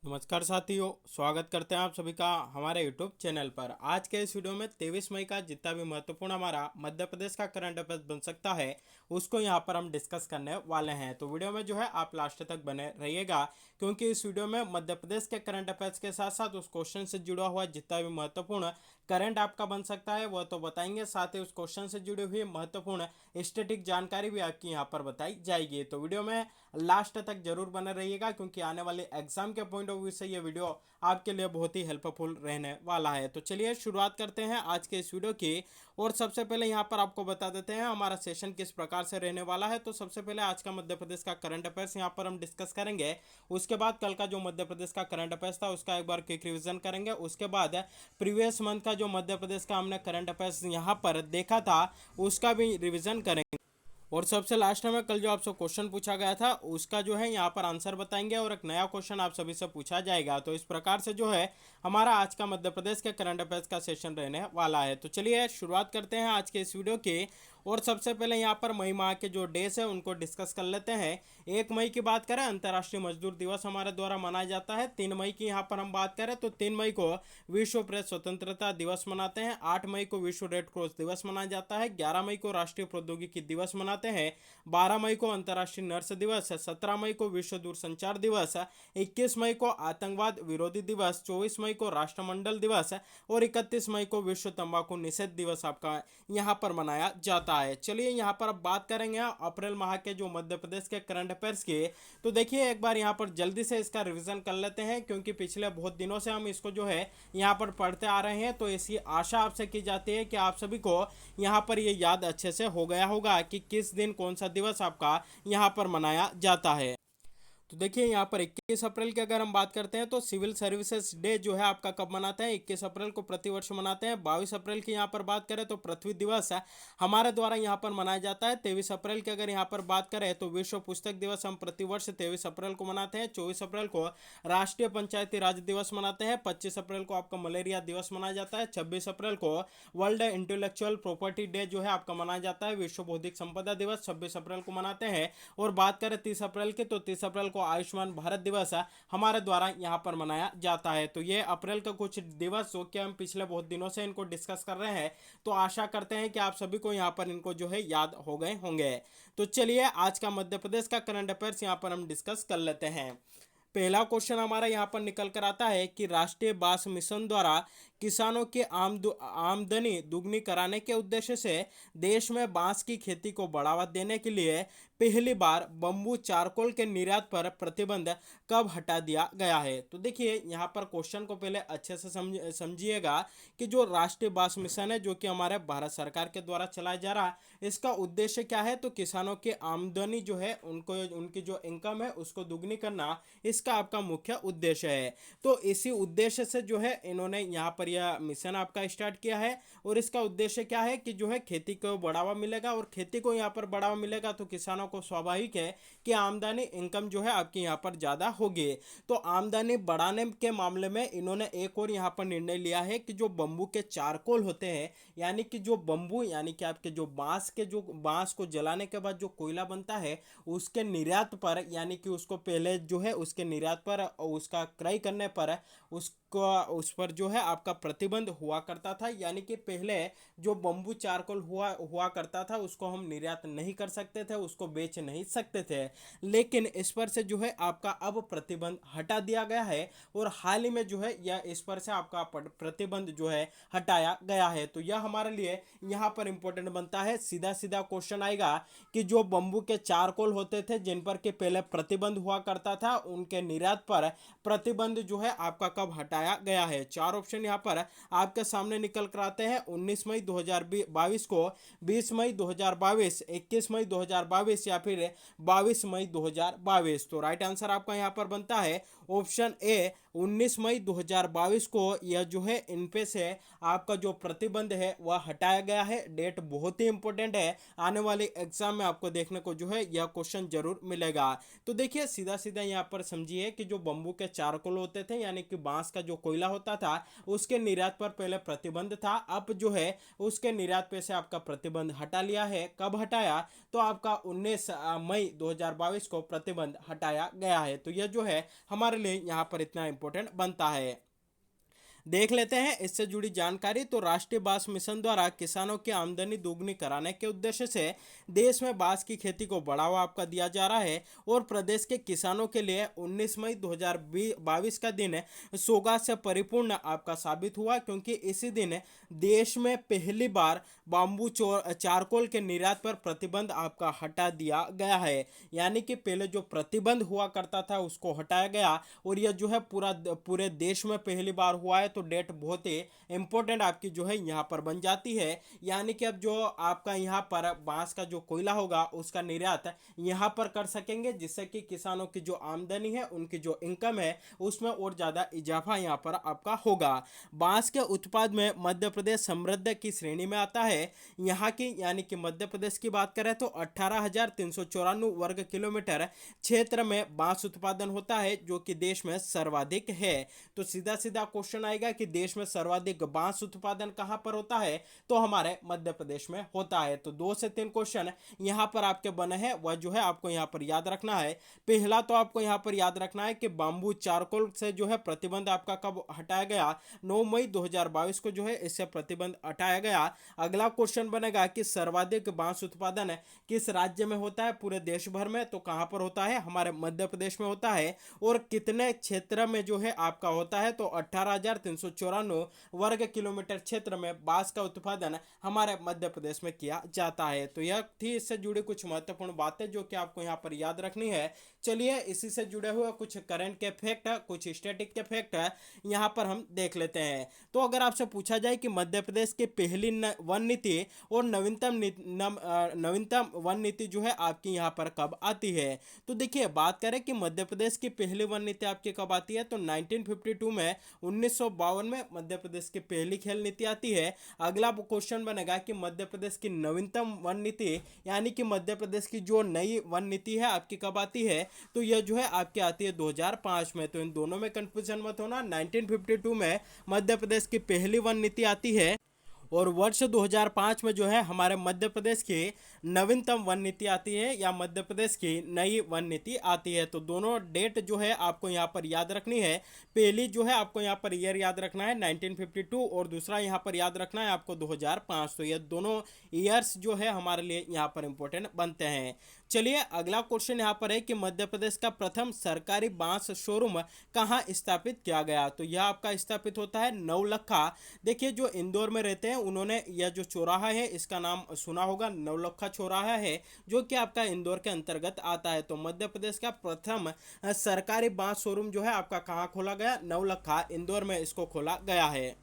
नमस्कार साथियों, स्वागत करते हैं आप सभी का हमारे यूट्यूब चैनल पर। आज के इस वीडियो में 23 मई का जितना भी महत्वपूर्ण हमारा मध्य प्रदेश का करंट अफेयर्स बन सकता है उसको यहां पर हम डिस्कस करने वाले हैं। तो वीडियो में जो है आप लास्ट तक बने रहिएगा, क्योंकि इस वीडियो में मध्य प्रदेश के करंट अफेयर्स के साथ साथ उस क्वेश्चन से जुड़ा हुआ जितना भी महत्वपूर्ण करंट आपका बन सकता है वह तो बताएंगे, साथ ही उस क्वेश्चन से जुड़ी हुई महत्वपूर्ण स्टैटिक जानकारी भी आपकी यहाँ पर बताई जाएगी। तो वीडियो में लास्ट तक जरूर बने रहिएगा, क्योंकि आने वाले एग्जाम के पॉइंट ऑफ व्यू से ये वीडियो आपके लिए बहुत ही हेल्पफुल रहने वाला है। तो चलिए शुरुआत करते हैं आज के इस वीडियो की। और सबसे पहले यहाँ पर आपको बता देते हैं हमारा सेशन किस प्रकार से रहने वाला है। तो सबसे पहले आज का मध्य प्रदेश का करंट अफेयर्स यहाँ पर हम डिस्कस करेंगे। उसके बाद कल का जो मध्य प्रदेश का करंट अफेयर्स था उसका एक बार क्विक रिवीजन करेंगे। उसके बाद प्रीवियस मंथ का जो मध्य प्रदेश का हमने करंट अफेयर्स यहाँ पर देखा था उसका भी रिवीजन करेंगे। और सबसे लास्ट में कल जो आपसे क्वेश्चन पूछा गया था उसका जो है यहाँ पर आंसर बताएंगे और एक नया क्वेश्चन आप सभी से पूछा जाएगा। तो इस प्रकार से जो है हमारा आज का मध्य प्रदेश के करंट अफेयर्स का सेशन रहने वाला है। तो चलिए शुरुआत करते हैं आज के इस वीडियो की। और सबसे पहले यहाँ पर मई माह के जो डेज है उनको डिस्कस कर लेते हैं। 1 मई की बात करें, अंतर्राष्ट्रीय मजदूर दिवस हमारे द्वारा मनाया जाता है। 3 मई की यहाँ पर हम बात करें तो 3 मई को विश्व प्रेस स्वतंत्रता दिवस मनाते हैं। 8 मई को विश्व रेड क्रॉस दिवस मनाया जाता है। 11 मई को राष्ट्रीय प्रौद्योगिकी दिवस मनाते हैं। 12 मई को अंतर्राष्ट्रीय नर्स दिवस है। 17 मई को विश्व दूरसंचार दिवस है। 21 मई को आतंकवाद विरोधी दिवस। 24 मई को राष्ट्रमंडल दिवस है। और 31 मई को विश्व तंबाकू निषेध दिवस आपका यहाँ पर मनाया जाता है। चलिए यहाँ पर अब बात करेंगे अप्रैल माह के जो मध्य प्रदेश के करंट अफेयर्स के। तो देखिए एक बार यहाँ पर जल्दी से इसका रिवीजन कर लेते हैं, क्योंकि पिछले बहुत दिनों से हम इसको जो है यहाँ पर पढ़ते आ रहे हैं। तो ऐसी आशा आपसे की जाती है कि आप सभी को यहाँ पर ये याद अच्छे से हो गया होगा कि किस दिन कौन सा दिवस आपका यहाँ पर मनाया जाता है। तो देखिए यहाँ पर 21 अप्रैल की अगर हम बात करते हैं तो सिविल सर्विसेज डे जो है आपका कब मनाते हैं, 21 अप्रैल को प्रतिवर्ष मनाते हैं। 22 अप्रैल की यहाँ पर बात करें तो पृथ्वी दिवस है हमारे द्वारा यहाँ पर मनाया जाता है। 23 अप्रैल की अगर यहाँ पर बात करें तो विश्व पुस्तक दिवस हम प्रतिवर्ष 23 अप्रैल को मनाते हैं। 24 अप्रैल को राष्ट्रीय पंचायती राज दिवस मनाते हैं। 25 अप्रैल को आपका मलेरिया दिवस मनाया जाता है। 26 अप्रैल को वर्ल्ड इंटेलेक्चुअल प्रॉपर्टी डे जो है आपका मनाया जाता है। विश्व बौद्धिक संपदा दिवस 26 अप्रैल को मनाते हैं। और बात करें 30 अप्रैल की तो 30 अप्रैल को आयुष्मान भारत दिवस है हमारे द्वारा यहाँ पर मनाया जाता है। तो ये अप्रैल का कुछ दिवस जो कि हम पिछले बहुत दिनों से इनको डिस्कस कर रहे हैं, तो आशा करते हैं कि आप सभी को यहाँ पर इनको जो है याद हो गए होंगे। तो चलिए आज का मध्य प्रदेश का करंट अफेयर्स यहाँ पर हम डिस्कस कर लेते हैं। पहला क्वेश्चन हमारा यहाँ पर निकल कर आता है कि राष्ट्रीय बांस मिशन द्वारा किसानों की आमदनी दुगनी कराने के उद्देश्य से देश में बांस की खेती को बढ़ावा देने के लिए पहली बार बम्बू चारकोल के निर्यात पर प्रतिबंध कब हटा दिया गया है। तो देखिए यहाँ पर क्वेश्चन को पहले अच्छे से समझिएगा कि जो राष्ट्रीय बांस मिशन है जो कि हमारे भारत सरकार के द्वारा चलाया जा रहा है, इसका उद्देश्य क्या है। तो किसानों की आमदनी जो है उनको उनकी जो इनकम है उसको दुगनी करना इसका आपका मुख्य उद्देश्य है। तो इसी उद्देश्य से जो है इन्होंने यहाँ पर यह मिशन आपका स्टार्ट किया है। और इसका उद्देश्य क्या है कि जो है खेती को बढ़ावा मिलेगा, और खेती को यहाँ पर बढ़ावा मिलेगा तो किसानों को स्वाभाविक है कि आमदनी इनकम जो है आपकी यहाँ पर ज़्यादा होगी। तो आमदनी बढ़ाने के मामले में इन्होंने एक और यहाँ पर निर्णय लिया है कि जो बम्बू के चारकोल होते हैं, यानी कि जो बम्बू यानी कि आपके जो बांस को जलाने के बाद जो कोयला बनता है उसके निर्यात पर, यानी कि उसको पहले जो है उसके निर्यात पर उसका क्रय करने पर उस पर जो है आपका प्रतिबंध हुआ करता था। यानी कि पहले जो बम्बू चारकोल हुआ करता था उसको हम निर्यात नहीं कर सकते थे, उसको बेच नहीं सकते थे। लेकिन इस पर से जो है आपका अब प्रतिबंध हटा दिया गया है, और हाल ही में जो है यह इस पर से आपका प्रतिबंध जो है हटाया गया है। तो यह हमारे लिए यहाँ पर इंपॉर्टेंट बनता है। सीधा सीधा क्वेश्चन आएगा कि जो बम्बू के चारकोल होते थे जिन पर के पहले प्रतिबंध हुआ करता था उनके निर्यात पर प्रतिबंध जो है आपका कब हटाया गया है। चार ऑप्शन यहाँ पर आपके सामने निकल कर आते हैं। 19 मई 2022 को, 20 मई 2022, 21 मई 2022 या फिर 22 मई 2022। तो राइट आंसर आपका यहाँ पर बनता है ऑप्शन ए 19 मई 2022 को। यह जो है इन पे से आपका जो प्रतिबंध है वह हटाया गया है। डेट बहुत ही इंपॉर्टेंट है, आने वाले एग्जाम में आपको देखने को जो है यह क्वेश्चन जरूर मिलेगा। तो देखिए सीधा सीधा यहाँ पर समझिए कि जो बम्बू के चारकोल होते थे, यानी कि बांस का जो कोयला होता था उसके निर्यात पर पहले प्रतिबंध था। अब जो है उसके निर्यात पे से आपका प्रतिबंध हटा लिया है। कब हटाया? तो आपका 19 मई 2022 को प्रतिबंध हटाया गया है। तो यह जो है हमारे लिए यहाँ पर इतना इंपॉर्टेंट बनता है। देख लेते हैं इससे जुड़ी जानकारी। तो राष्ट्रीय बांस मिशन द्वारा किसानों की आमदनी दोगुनी कराने के उद्देश्य से देश में बांस की खेती को बढ़ावा आपका दिया जा रहा है और प्रदेश के किसानों के लिए 19 मई 2022 का दिन सौगात से परिपूर्ण आपका साबित हुआ, क्योंकि इसी दिन देश में पहली बार बाम्बू चारकोल के निर्यात पर प्रतिबंध आपका हटा दिया गया है। यानी कि पहले जो प्रतिबंध हुआ करता था उसको हटाया गया और यह जो है पूरे देश में पहली बार हुआ है। तो डेट बहुत ही इंपॉर्टेंट आपकी जो है यहाँ पर बन जाती है। यानी कि अब जो आपका यहाँ पर बांस का जो कोयला होगा उसका निर्यात यहाँ पर कर सकेंगे, जिससे कि किसानों की जो आमदनी है, उनकी जो इनकम है, उसमें और ज़्यादा इजाफा यहाँ पर आपका होगा। बांस के उत्पाद में मध्य प्रदेश समृद्ध की श्रेणी में आता है। यहाँ की यानी कि मध्य प्रदेश की बात करें तो 18,394 वर्ग किलोमीटर क्षेत्र में बांस उत्पादन होता है, जो कि देश में सर्वाधिक है। तो सीधा सीधा क्वेश्चन आएगा कि देश में सर्वाधिक बांस उत्पादन कहां पर होता है? तो हमारे मध्य प्रदेश में होता है। तो 2 से 3 क्वेश्चन यहां पर आपके बने हैं, वह जो है आपको यहां पर याद रखना है। पहला तो आपको यहां पर याद रखना है कि बाम्बू चारकोल से जो है प्रतिबंध आपका कब हटाया गया? 9 मई 2022 को जो है इससे प्रतिबंध हटाया गया। अगला क्वेश्चन बनेगा कि सर्वाधिक बांस उत्पादन किस राज्य में होता है पूरे देश भर में? तो कहां पर होता है? हमारे मध्य प्रदेश में होता है। और कितने क्षेत्र में जो है आपका होता है? तो 18,394 वर्ग किलोमीटर क्षेत्र में बांस का उत्पादन हमारे मध्य प्रदेश में किया जाता है। तो यह थी इससे जुड़ी कुछ महत्वपूर्ण बातें जो कि आपको यहाँ पर याद रखनी है। चलिए इसी से जुड़े हुए कुछ करंट के फैक्ट, कुछ स्टैटिक के फैक्ट यहाँ पर हम देख लेते हैं। तो अगर आपसे पूछा जाए कि मध्य प्रदेश की पहली वन नीति और नवीनतम वन नीति जो है आपकी यहाँ पर कब आती है? तो देखिए बात करें कि मध्य प्रदेश की पहली वन नीति आपकी कब आती है? तो 1952 में 1952 में मध्य प्रदेश की पहली खेल नीति आती है। अगला क्वेश्चन बनेगा कि मध्य प्रदेश की नवीनतम वन नीति यानी कि मध्य प्रदेश की जो नई वन नीति है आपकी कब आती है? तो यह जो है आपकी आती है 2005 में। तो इन दोनों में कंफ्यूजन मत होना। 1952 में मध्य प्रदेश की पहली वन नीति आती है और वर्ष 2005 में जो है हमारे मध्य प्रदेश की नवीनतम वन नीति आती है या मध्य प्रदेश की नई वन नीति आती है। तो दोनों डेट जो है आपको यहाँ पर याद रखनी है। पहली जो है आपको यहाँ पर ईयर याद रखना है 1952 और दूसरा यहाँ पर याद रखना है आपको 2005। तो ये दोनों ईयर्स जो है हमारे लिए यहाँ पर इंपॉर्टेंट बनते हैं। चलिए अगला क्वेश्चन यहाँ पर है कि मध्य प्रदेश का प्रथम सरकारी बांस शोरूम कहाँ स्थापित किया गया? तो यह आपका स्थापित होता है नवलखा। देखिए जो इंदौर में रहते हैं उन्होंने यह जो चौराहा है इसका नाम सुना होगा, नवलखा चौराहा है, जो कि आपका इंदौर के अंतर्गत आता है। तो मध्य प्रदेश का प्रथम सरकारी बांस शोरूम जो है आपका कहाँ खोला गया? नवलखा, इंदौर में इसको खोला गया है।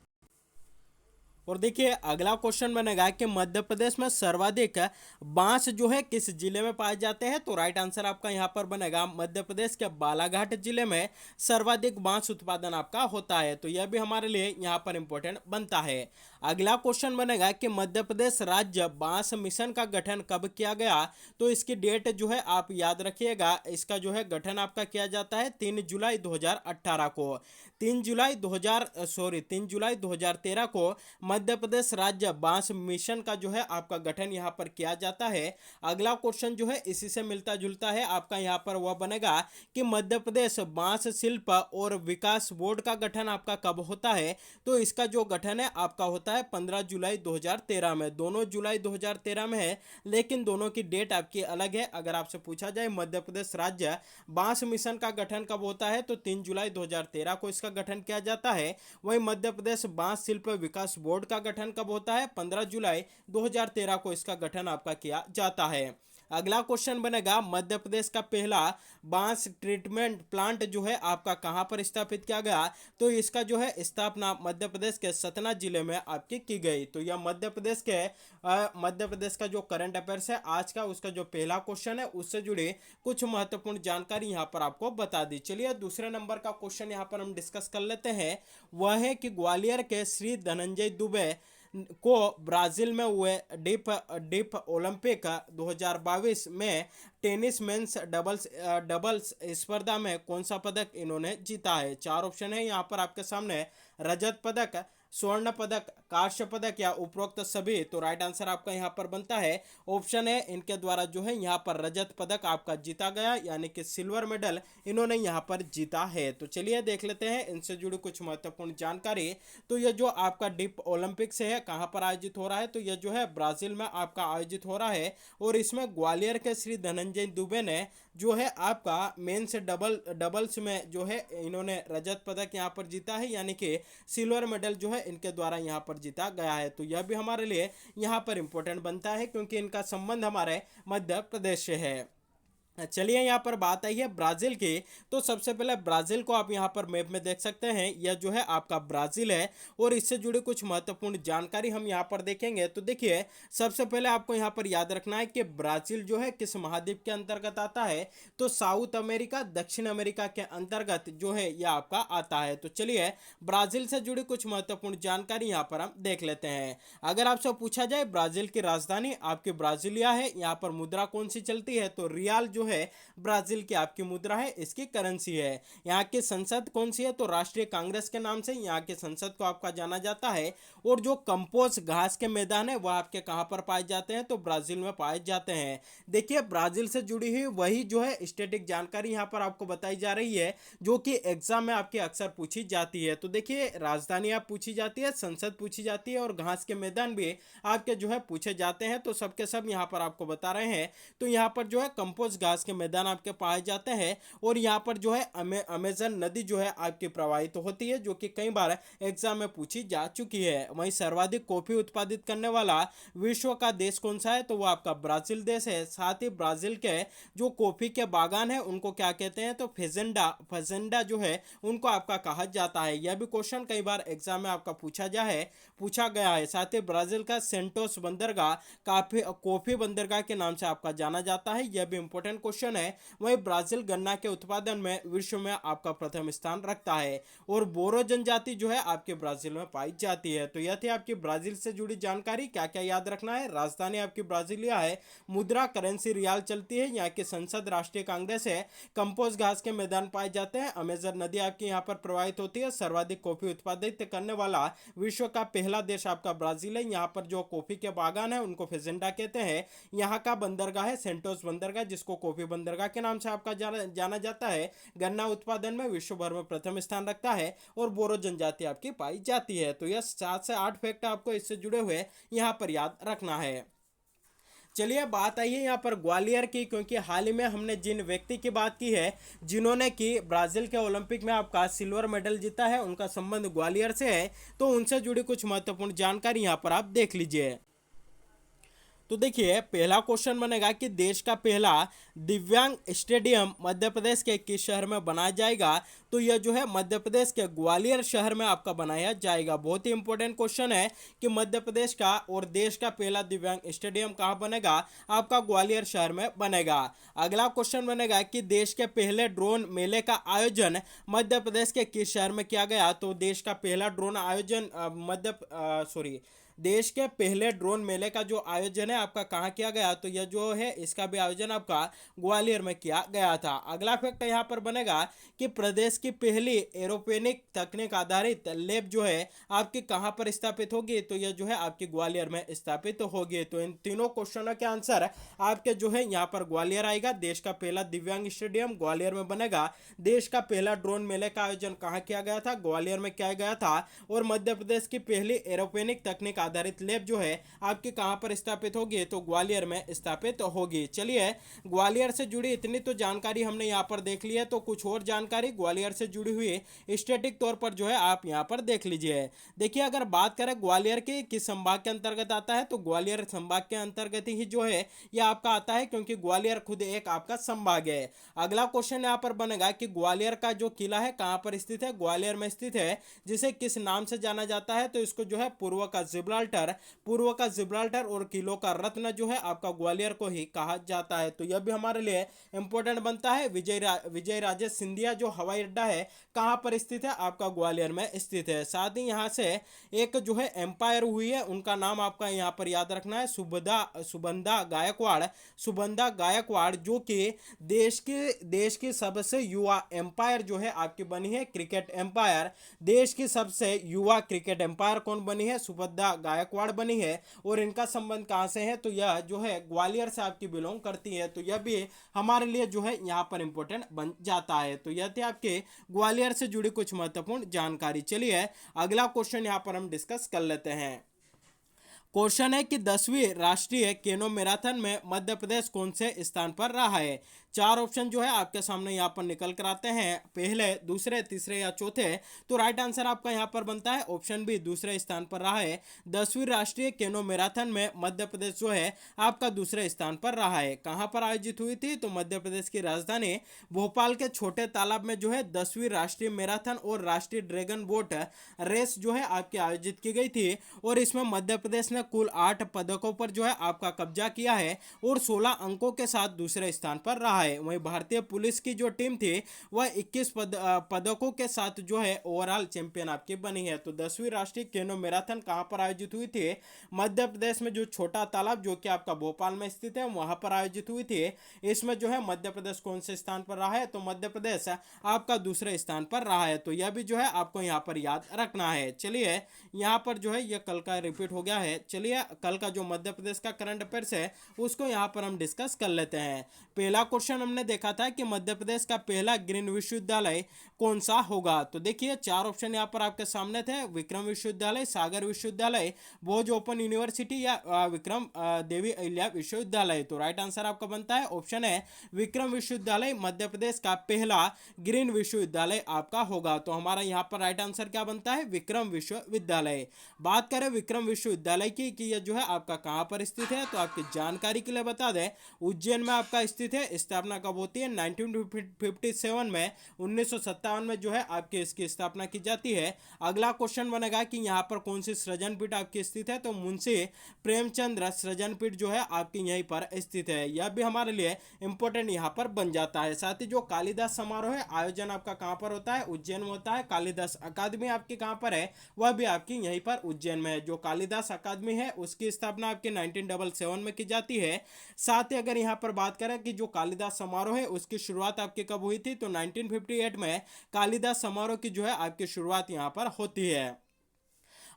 और देखिए अगला क्वेश्चन बनेगा कि मध्य प्रदेश में सर्वाधिक बांस जो है किस जिले में पाए जाते हैं? तो राइट आंसर आपका यहाँ पर बनेगा मध्य प्रदेश के बालाघाट जिले में सर्वाधिक बांस उत्पादन आपका होता है। तो यह भी हमारे लिए यहाँ पर इंपॉर्टेंट बनता है। अगला क्वेश्चन बनेगा कि मध्य प्रदेश राज्य बांस मिशन का गठन कब किया गया? तो इसकी डेट जो है आप याद रखिएगा। इसका जो है गठन आपका किया जाता है 3 जुलाई 2018 को। 3 जुलाई 2013 को मध्य प्रदेश राज्य बांस मिशन का जो है आपका गठन यहाँ पर किया जाता है। अगला क्वेश्चन जो है इसी से मिलता जुलता है आपका यहाँ पर वह बनेगा कि मध्य प्रदेश बांस शिल्प और विकास बोर्ड का गठन आपका कब होता है? तो इसका जो गठन है आपका होता है 15 जुलाई 2013 में। दोनों जुलाई 2013 में है, लेकिन दोनों की डेट आपकी अलग है। अगर आपसे पूछा जाए मध्य प्रदेश राज्य बांस मिशन का गठन कब होता है? तो 3 जुलाई 2013 को इसका गठन किया जाता है। वहीं मध्य प्रदेश बांस शिल्प विकास बोर्ड का गठन कब होता है? 15 जुलाई 2013 को इसका गठन आपका किया जाता है। अगला क्वेश्चन बनेगा मध्य प्रदेश का पहला बांस ट्रीटमेंट प्लांट जो है आपका कहां पर स्थापित किया गया? तो इसका जो है स्थापना मध्य प्रदेश के सतना जिले में आपकी की गई। तो यह मध्य प्रदेश का जो करंट अफेयर्स है आज का, उसका जो पहला क्वेश्चन है उससे जुड़ी कुछ महत्वपूर्ण जानकारी यहाँ पर आपको बता दी। चलिए दूसरे नंबर का क्वेश्चन यहाँ पर हम डिस्कस कर लेते हैं। वह है कि ग्वालियर के श्री धनंजय दुबे को ब्राजील में हुए डीप ओलंपिक 2022 में टेनिस मेंस डबल्स स्पर्धा में कौन सा पदक इन्होंने जीता है। चार ऑप्शन है यहाँ पर आपके सामने, रजत पदक, स्वर्ण पदक, कांस्य पदक या उपरोक्त सभी। तो राइट आंसर आपका यहाँ पर बनता है ऑप्शन है, इनके द्वारा जो है यहाँ पर रजत पदक आपका जीता गया, यानी कि सिल्वर मेडल इन्होंने यहाँ पर जीता है। तो चलिए देख लेते हैं इनसे जुड़ी कुछ महत्वपूर्ण जानकारी। तो ये जो आपका डीप ओलंपिक्स है कहाँ पर आयोजित हो रहा है, तो यह जो है ब्राजील में आपका आयोजित हो रहा है और इसमें ग्वालियर के श्री धनंजय दुबे ने जो है आपका मेंस डबल्स में जो है इन्होंने रजत पदक यहाँ पर जीता है, यानी कि सिल्वर मेडल जो है इनके द्वारा यहाँ पर जीता गया है। तो यह भी हमारे लिए यहाँ पर इम्पोर्टेंट बनता है क्योंकि इनका संबंध हमारे मध्य प्रदेश से है। चलिए यहाँ पर बात आई है ब्राजील की। तो सबसे पहले ब्राजील को आप यहाँ पर मैप में देख सकते हैं, यह जो है आपका ब्राजील है और इससे जुड़ी कुछ महत्वपूर्ण जानकारी हम यहाँ पर देखेंगे। तो देखिए सबसे पहले आपको यहाँ पर याद रखना है कि ब्राजील जो है किस महाद्वीप के अंतर्गत आता है, तो साउथ अमेरिका, दक्षिण अमेरिका के अंतर्गत जो है यह आपका आता है। तो चलिए ब्राजील से जुड़ी कुछ महत्वपूर्ण जानकारी यहाँ पर हम देख लेते हैं। अगर आपसे पूछा जाए ब्राजील की राजधानी आपकी ब्राजीलिया है, यहाँ पर मुद्रा कौन सी चलती है, तो रियाल जो है ब्राजील की आपकी मुद्रा है, इसकी करेंसी है। यहाँ की संसद कौन सी है, तो राष्ट्रीय कांग्रेस के नाम से यहाँ की संसद को आपका जाना जाता है। और जो कंपोज घास के मैदान है वह आपके कहाँ पर पाए जाते हैं, तो ब्राजील में पाए जाते हैं। देखिए ब्राजील से जुड़ी हुई वही जो है स्टैटिक जानकारी यहाँ पर आपको बताई जा रही है जो कि एग्जाम में आपके अक्सर पूछी जाती है। तो देखिए राजधानी आप पूछी जाती है, संसद पूछी जाती है और घास के मैदान भी आपके जो है पूछे जाते हैं। तो सबके सब यहाँ पर आपको बता रहे हैं। तो यहाँ पर जो है कंपोज घास के मैदान आपके पाए जाते हैं और यहाँ पर जो है अमेजन नदी जो है आपकी प्रवाहित होती है, जो कि कई बार एग्जाम में पूछी जा चुकी है। वहीं सर्वाधिक कॉफी उत्पादित करने वाला विश्व का देश कौन सा है, तो वो आपका ब्राजील देश है। साथ ही ब्राजील के जो कॉफी के बागान है उनको क्या कहते हैं, तो फजेंडा जो है उनको आपका कहा जाता है। यह भी क्वेश्चन कई बार एग्जाम में आपका पूछा गया है। साथ ही ब्राजील का सेंटोस बंदरगाह कॉफी बंदरगाह के नाम से आपका जाना जाता है, यह भी इंपॉर्टेंट क्वेश्चन है। वहीं ब्राजील गन्ना के उत्पादन में विश्व में आपका प्रथम स्थान रखता है और बोरो जनजाति जो है आपके ब्राजील में पाई जाती है। तो यह थी आपकी ब्राजील से जुड़ी जानकारी। क्या क्या याद रखना है, राजधानी आपकी ब्राजीलिया है, मुद्रा करेंसी रियाल चलती है, यहाँ की संसद राष्ट्रीय कांग्रेस है, कंपोज घास के मैदान पाए जाते हैं, अमेजन नदी आपकी यहाँ पर प्रवाहित होती है, सर्वाधिक कॉफी उत्पादित करने वाला विश्व का पहला देश आपका ब्राजील है, यहाँ पर जो कॉफी के बागान है उनको फेजेंडा कहते हैं, यहाँ का बंदरगाह है सेंटोस बंदरगाह जिसको कॉफी बंदरगाह के नाम से आपका जाना जाता है, गन्ना उत्पादन में विश्व भर में प्रथम स्थान रखता है और बोरो जनजाति आपकी पाई जाती है। तो यह 7 से 8 फैक्ट आपको इससे जुड़े हुए यहाँ पर याद रखना है। चलिए बात आई है यहाँ पर ग्वालियर की, क्योंकि हाल ही में हमने जिन व्यक्ति की बात की है जिन्होंने कि ब्राजील के ओलंपिक में आपका सिल्वर मेडल जीता है, उनका संबंध ग्वालियर से है। तो उनसे जुड़ी कुछ महत्वपूर्ण जानकारी यहाँ पर आप देख लीजिए। तो देखिए पहला क्वेश्चन बनेगा कि देश का पहला दिव्यांग स्टेडियम मध्य प्रदेश के किस शहर में बनाया जाएगा, तो यह जो है मध्य प्रदेश के ग्वालियर शहर में आपका बनाया जाएगा। बहुत ही इंपॉर्टेंट क्वेश्चन है कि मध्य प्रदेश का और देश का पहला दिव्यांग स्टेडियम कहाँ बनेगा, आपका ग्वालियर शहर में बनेगा। अगला क्वेश्चन बनेगा कि देश के पहले ड्रोन मेले का आयोजन मध्य प्रदेश के किस शहर में किया गया, तो देश का पहला ड्रोन आयोजन देश के पहले ड्रोन मेले का जो आयोजन है आपका कहाँ किया गया, तो यह जो है इसका भी आयोजन आपका ग्वालियर में किया गया था। अगला फैक्ट यहाँ पर बनेगा कि प्रदेश की पहली एरोपोनिक तकनीक आधारित लैब जो है आपकी कहाँ पर स्थापित होगी, तो यह जो है आपकी ग्वालियर में स्थापित होगी। तो इन तीनों क्वेश्चनों के आंसर आपके जो है यहाँ पर ग्वालियर आएगा। देश का पहला दिव्यांग स्टेडियम ग्वालियर में बनेगा, देश का पहला ड्रोन मेले का आयोजन कहाँ किया गया था, ग्वालियर में किया गया था, और मध्य प्रदेश की पहली एरोपोनिक तकनीक आधारित लैब जो है आपकी कहां पर स्थापित होगी, तो ग्वालियर में स्थापित होगी। चलिए ग्वालियर से जुड़ी इतनी तो जानकारी हमने यहां पर देख ली है, तो कुछ और जानकारी ग्वालियर से जुड़ी हुई स्टैटिक तौर पर जो है आप यहां पर देख लीजिए। देखिए अगर बात करें ग्वालियर की किस संभाग के अंतर्गत आता है, तो ग्वालियर संभाग के अंतर्गत ही जो है यह आपका आता है, क्योंकि ग्वालियर खुद एक आपका संभाग है। अगला क्वेश्चन यहां पर बनेगा कि ग्वालियर का जो किला है कहां पर स्थित है, ग्वालियर में स्थित है, जिसे किस नाम से जाना जाता है, तो इसको जो है पूर्व का जिब्राल्टर, पूर्व का जिब्राल्टर और किलों का रत्न जो है आपका ग्वालियर को ही कहा जाता है। तो यह भी हमारे लिए इंपॉर्टेंट बनता है। विजय राजे सिंधिया जो हवाई अड्डा है कहाँ पर स्थित है, आपका ग्वालियर में स्थित है। साथ ही यहाँ से एक जो है एम्पायर हुई है, उनका नाम आपका यहाँ पर याद रखना है, सुबंधा गायकवाड़। सुबंधा गायकवाड़ जो कि देश की सबसे युवा एम्पायर जो है आपकी बनी है, क्रिकेट एम्पायर। देश की सबसे युवा क्रिकेट एम्पायर कौन बनी है, सुबंधा गायकवाड़ बनी है। और इनका संबंध कहाँ से है, तो यह जो है ग्वालियर से आपकी बिलोंग करती है। तो यह भी हमारे लिए जो है यहाँ पर इंपॉर्टेंट बन जाता है। तो यह थी आपके ग्वालियर से जुड़ी कुछ महत्वपूर्ण जानकारी। चलिए अगला क्वेश्चन यहाँ पर हम डिस्कस कर लेते हैं। क्वेश्चन है कि 10वीं राष्ट्रीय केनो मैराथन में मध्य प्रदेश कौन से स्थान पर रहा है। चार ऑप्शन जो है आपके सामने यहाँ पर निकल कर आते हैं, पहले, दूसरे, तीसरे या चौथे। तो राइट आंसर आपका यहाँ पर बनता है ऑप्शन बी, दूसरे स्थान पर रहा है। 10वीं राष्ट्रीय केनो मैराथन में मध्य प्रदेश जो है आपका दूसरे स्थान पर रहा है। कहाँ पर आयोजित हुई थी, तो मध्य प्रदेश की राजधानी भोपाल के छोटे तालाब में जो है 10वीं राष्ट्रीय मैराथन और राष्ट्रीय ड्रैगन बोट रेस जो है आपकी आयोजित की गई थी। और इसमें मध्य प्रदेश ने कुल 8 पदकों पर जो है आपका कब्जा किया है और 16 अंकों के साथ दूसरे स्थान पर रहा है। वहीं भारतीय पुलिस की जो टीम थी वह 21 पदकों के साथ जो है ओवरऑल चैंपियन आपकी बनी है। तो 10वीं राष्ट्रीय केनो मैराथन कहां पर आयोजित हुई थी, मध्य प्रदेश में जो छोटा तालाब जो कि आपका भोपाल में स्थित है वहां पर आयोजित हुई थी। इसमें जो है मध्य प्रदेश कौन से स्थान पर रहा है, तो मध्य प्रदेश आपका दूसरे स्थान पर रहा है। तो यह भी जो है आपको यहाँ पर याद रखना है। चलिए यहाँ पर जो है यह कल का रिपीट हो गया है। चलिए कल का जो मध्य प्रदेश का करंट अफेयर्स है उसको यहाँ पर हम डिस्कस कर लेते हैं। पहला क्वेश्चन हमने देखा था कि मध्य प्रदेश का पहला ग्रीन विश्वविद्यालय कौन सा होगा। तो देखिए चार ऑप्शन यहाँ पर आपके सामने थे, विक्रम विश्वविद्यालय, सागर विश्वविद्यालय, भोज ओपन यूनिवर्सिटी या विक्रम देवी अहिल्या विश्वविद्यालय। तो राइट आंसर आपका बनता है ऑप्शन है विक्रम विश्वविद्यालय मध्य प्रदेश का पहला ग्रीन विश्वविद्यालय आपका होगा। तो हमारा यहाँ पर राइट आंसर क्या बनता है, विक्रम विश्वविद्यालय। बात करें विक्रम विश्वविद्यालय की कि यह जो है आपका कहां पर स्थित है, तो आपकी जानकारी के लिए बता दें उज्जैन में आपका स्थित है। स्थापना कब होती है, 1957 में, 1957 में जो है आपकी इसकी स्थापना की जाती है। अगला क्वेश्चन बनेगा कि यहाँ पर कौन सी सृजन पीठ आपकी स्थित है, तो मुंशी प्रेमचंद्र सृजन पीठ जो है आपकी यहीं पर स्थित है। यह भी हमारे लिए इंपॉर्टेंट यहाँ पर बन जाता है। साथ ही जो कालिदास समारोह है आयोजन आपका कहां पर होता है, उज्जैन में होता है। कालिदास अकादमी आपकी कहां पर है, वह भी आपकी यहीं पर उज्जैन में है। जो कालिदास अकादमी है उसकी स्थापना आपके 1977 में की जाती है। साथ ही अगर यहाँ पर बात करें कि जो कालिदास समारोह है उसकी शुरुआत आपकी कब हुई थी, तो 1958 में कालिदास समारोह की जो है आपकी शुरुआत यहाँ पर होती है।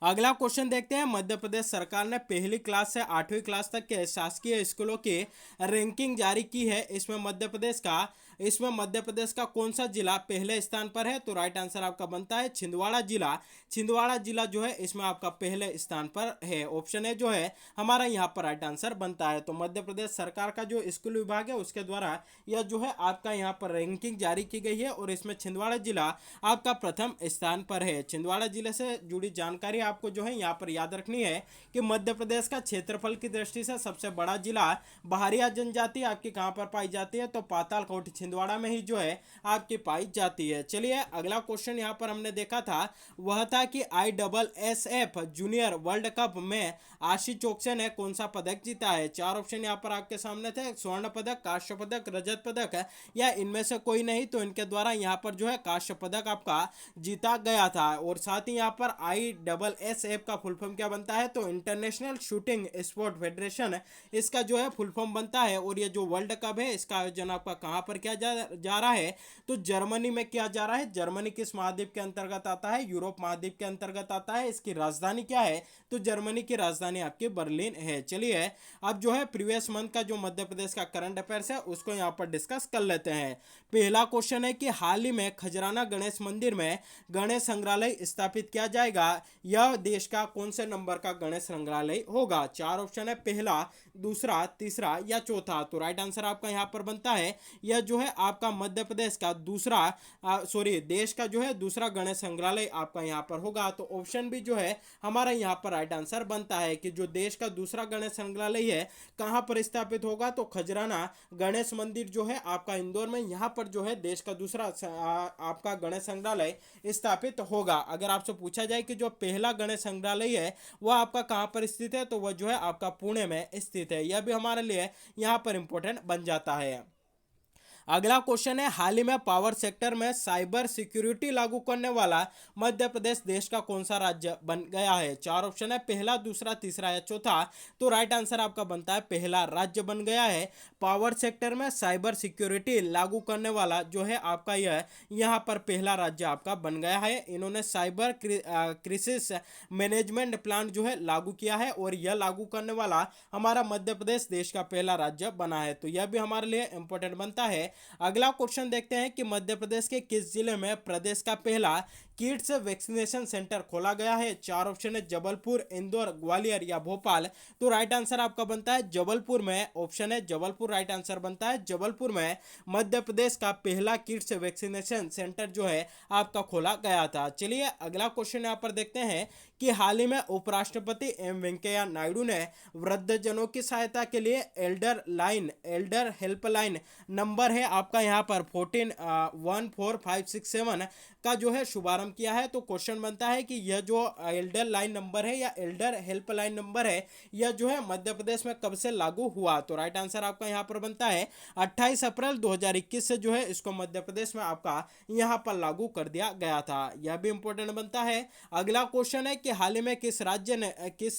अगला क्वेश्चन देखते हैं, मध्य प्रदेश सरकार ने पहली क्लास से 8वीं क्लास तक के शासकीय स्कूलों की रैंकिंग जारी की है। इसमें मध्य प्रदेश का कौन सा जिला पहले स्थान पर है, तो राइट आंसर आपका बनता है छिंदवाड़ा जिला। छिंदवाड़ा जिला जो है इसमें आपका पहले स्थान पर है। ऑप्शन ए जो है हमारा यहाँ पर राइट आंसर बनता है। तो मध्य प्रदेश सरकार का जो स्कूल विभाग है उसके द्वारा यह जो है आपका यहाँ पर रैंकिंग जारी की गई है और इसमें छिंदवाड़ा जिला आपका प्रथम स्थान पर है। छिंदवाड़ा जिले से जुड़ी जानकारी आपको जो है यहाँ पर याद रखनी है कि मध्य प्रदेश का क्षेत्रफल की दृष्टि से सबसे बड़ा जिला बहारिया जनजाति आपकी कहां पर पाई जाती है, तो पातालकोट छिंदवाड़ा में ही जो है आपकी पाई जाती है। चलिए अगला क्वेश्चन यहाँ पर हमने देखा था वह था कि ISSF जूनियर वर्ल्ड कप में आशीष चोकसे ने कौन सा पदक जीता है। चार ऑप्शन यहाँ पर आपके सामने थे, स्वर्ण पदक, कांस्य पदक, रजत पदक या इनमें से कोई नहीं। तो इनके द्वारा यहाँ पर जो है कांस्य पदक आपका जीता गया था। और साथ ही यहाँ पर ISSF का फुल फॉर्म क्या बनता है, तो इंटरनेशनल शूटिंग स्पोर्ट फेडरेशन इसका जो है फुल फॉर्म बनता है। और ये जो वर्ल्ड कप है इसका आयोजन आपका कहां पर किया जा रहा है, तो जर्मनी में किया जा रहा है। जर्मनी किस महाद्वीप के अंतर्गत आता है, यूरोप महाद्वीप के अंतर्गत आता है। इसकी राजधानी क्या है, तो जर्मनी की राजधानी आपकी बर्लिन है। चलिए अब जो है प्रीवियस मंथ का जो मध्य प्रदेश का करंट अफेयर्स है उसको यहाँ पर डिस्कस कर लेते हैं। पहला क्वेश्चन है कि हाल ही में खजराना गणेश मंदिर में गणेश संग्रहालय स्थापित किया जाएगा। यह देश का कौन से नंबर का गणेश संग्रहालय होगा। चार ऑप्शन है, पहला, दूसरा, तीसरा या चौथा। तो राइट आंसर आपका यहाँ पर बनता है यह जो है है आपका मध्य प्रदेश का दूसरा देश का जो है दूसरा गणेश संग्रहालय आपका यहाँ पर होगा। तो ऑप्शन भी जो है हमारा यहाँ पर राइट आंसर बनता है कि जो देश का दूसरा गणेश संग्रहालय है कहाँ पर स्थापित होगा, तो खजराना गणेश मंदिर जो है आपका इंदौर में, यहाँ पर जो है देश का दूसरा आपका गणेश संग्रहालय स्थापित होगा। अगर आपसे पूछा जाए कि जो पहला गणेश संग्रहालय है वह आपका कहाँ पर स्थित है, तो वह जो है आपका पुणे में स्थित है। यह भी हमारे लिए यहाँ पर इंपॉर्टेंट बन जाता है। अगला क्वेश्चन है, हाल ही में पावर सेक्टर में साइबर सिक्योरिटी लागू करने वाला मध्य प्रदेश देश का कौन सा राज्य बन गया है? चार ऑप्शन है, पहला, दूसरा, तीसरा या चौथा। तो राइट आंसर आपका बनता है पहला राज्य बन गया है। पावर सेक्टर में साइबर सिक्योरिटी लागू करने वाला जो है आपका यह यहाँ पर पहला राज्य आपका बन गया है। इन्होंने साइबर क्राइसिस मैनेजमेंट प्लान जो है लागू किया है और यह लागू करने वाला हमारा मध्य प्रदेश देश का पहला राज्य बना है। तो यह भी हमारे लिए इंपॉर्टेंट बनता है। अगला क्वेश्चन देखते हैं कि मध्य प्रदेश के किस जिले में प्रदेश का पहला किड्स वैक्सीनेशन सेंटर खोला गया है? चार ऑप्शन है, जबलपुर, इंदौर, ग्वालियर या भोपाल। तो राइट आंसर आपका बनता है जबलपुर में। ऑप्शन है जबलपुर राइट आंसर बनता है। जबलपुर में मध्य प्रदेश का पहला किड्स वैक्सीनेशन सेंटर जो है आपका खोला गया था। चलिए अगला क्वेश्चन यहाँ पर देखते हैं कि हाल ही में उपराष्ट्रपति एम वेंकैया नायडू ने वृद्धजनों की सहायता के लिए एल्डर हेल्पलाइन नंबर है आपका यहाँ पर 14567 का जो है शुभारंभ किया है। तो क्वेश्चन बनता है कि यह जो एल्डर लाइन नंबर है या एल्डर हेल्पलाइन नंबर है यह जो है मध्य प्रदेश में कब से लागू हुआ? तो राइट आंसर आपका यहाँ पर बनता है 28 अप्रैल 2021 से जो है इसको मध्य प्रदेश में आपका यहाँ पर लागू कर दिया गया था। यह भी इंपॉर्टेंट बनता है। अगला क्वेश्चन है कि हाल ही में किस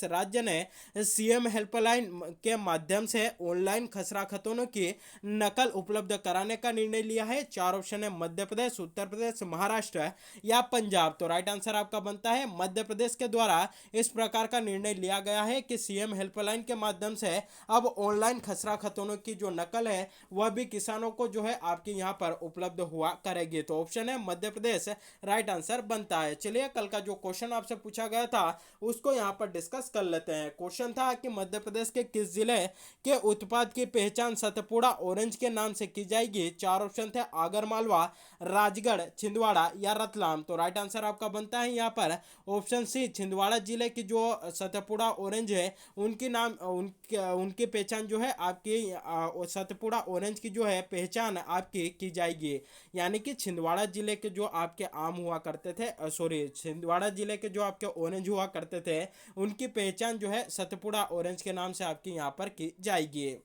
राज्य ने सीएम हेल्पलाइन के माध्यम से ऑनलाइन खसरा खतौनों की नकल उपलब्ध कराने का निर्णय लिया है? चार ऑप्शन है, मध्य प्रदेश, उत्तर प्रदेश, महाराष्ट्र या पंजाब। तो राइट आंसर आपका बनता है मध्य प्रदेश के द्वारा इस प्रकार का निर्णय लिया गया है कि सीएम हेल्पलाइन के माध्यम से अब ऑनलाइन खसरा खतौनों की जो नकल है वह भी किसानों को जो है आपके यहाँ पर उपलब्ध हुआ करेगी। तो ऑप्शन है मध्य प्रदेश राइट आंसर बनता है। चलिए कल का जो क्वेश्चन आपसे पूछा गया था उसको यहाँ पर डिस्कस कर लेते हैं। क्वेश्चन था कि मध्य प्रदेश के किस जिले के उत्पाद की पहचान सतपुड़ा ऑरेंज के नाम से की जाएगी? चार ऑप्शन थे, आगरमालवा, राजगढ़, छिंदवाड़ा या रतलाम। तो राइट आंसर आपका बनता है यहाँ पर ऑप्शन सी, छिंदवाड़ा जिले की जो सतपुड़ा ऑरेंज है उनकी पहचान जो है आपकी सतपुड़ा ऑरेंज की जो है पहचान आपकी की जाएगी। यानी कि छिंदवाड़ा जिले के जो आपके आम हुआ करते थे छिंदवाड़ा जिले के जो आपके ऑरेंज हुआ करते थे उनकी पहचान जो है सतपुड़ा ऑरेंज के नाम से आपकी यहाँ पर की जाएगी।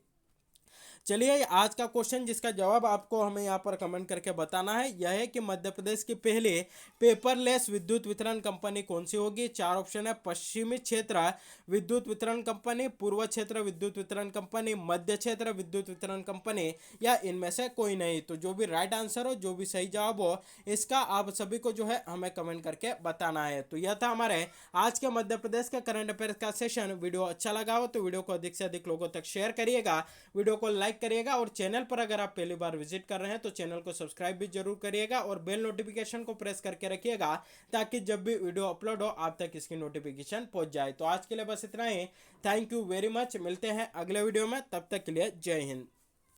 चलिए आज का क्वेश्चन जिसका जवाब आपको हमें यहाँ पर कमेंट करके बताना है यह है कि मध्य प्रदेश की पहली पेपरलेस विद्युत वितरण कंपनी कौन सी होगी? चार ऑप्शन है, पश्चिमी क्षेत्र विद्युत वितरण कंपनी, पूर्व क्षेत्र विद्युत वितरण कंपनी, मध्य क्षेत्र विद्युत वितरण कंपनी या इनमें से कोई नहीं। तो जो भी राइट आंसर हो, जो भी सही जवाब हो, इसका आप सभी को जो है हमें कमेंट करके बताना है। तो यह था हमारे आज के मध्य प्रदेश का करंट अफेयर्स का सेशन। वीडियो अच्छा लगा हो तो वीडियो को अधिक से अधिक लोगों तक शेयर करिएगा, वीडियो को लाइक करिएगा और चैनल पर अगर आप पहली बार विजिट कर रहे हैं तो चैनल को सब्सक्राइब भी जरूर करिएगा और बेल नोटिफिकेशन को प्रेस करके रखिएगा ताकि जब भी वीडियो अपलोड हो आप तक इसकी नोटिफिकेशन पहुंच जाए। तो आज के लिए बस इतना ही। Thank you very much. मिलते हैं अगले वीडियो में, तब तक के लिए जय हिंद।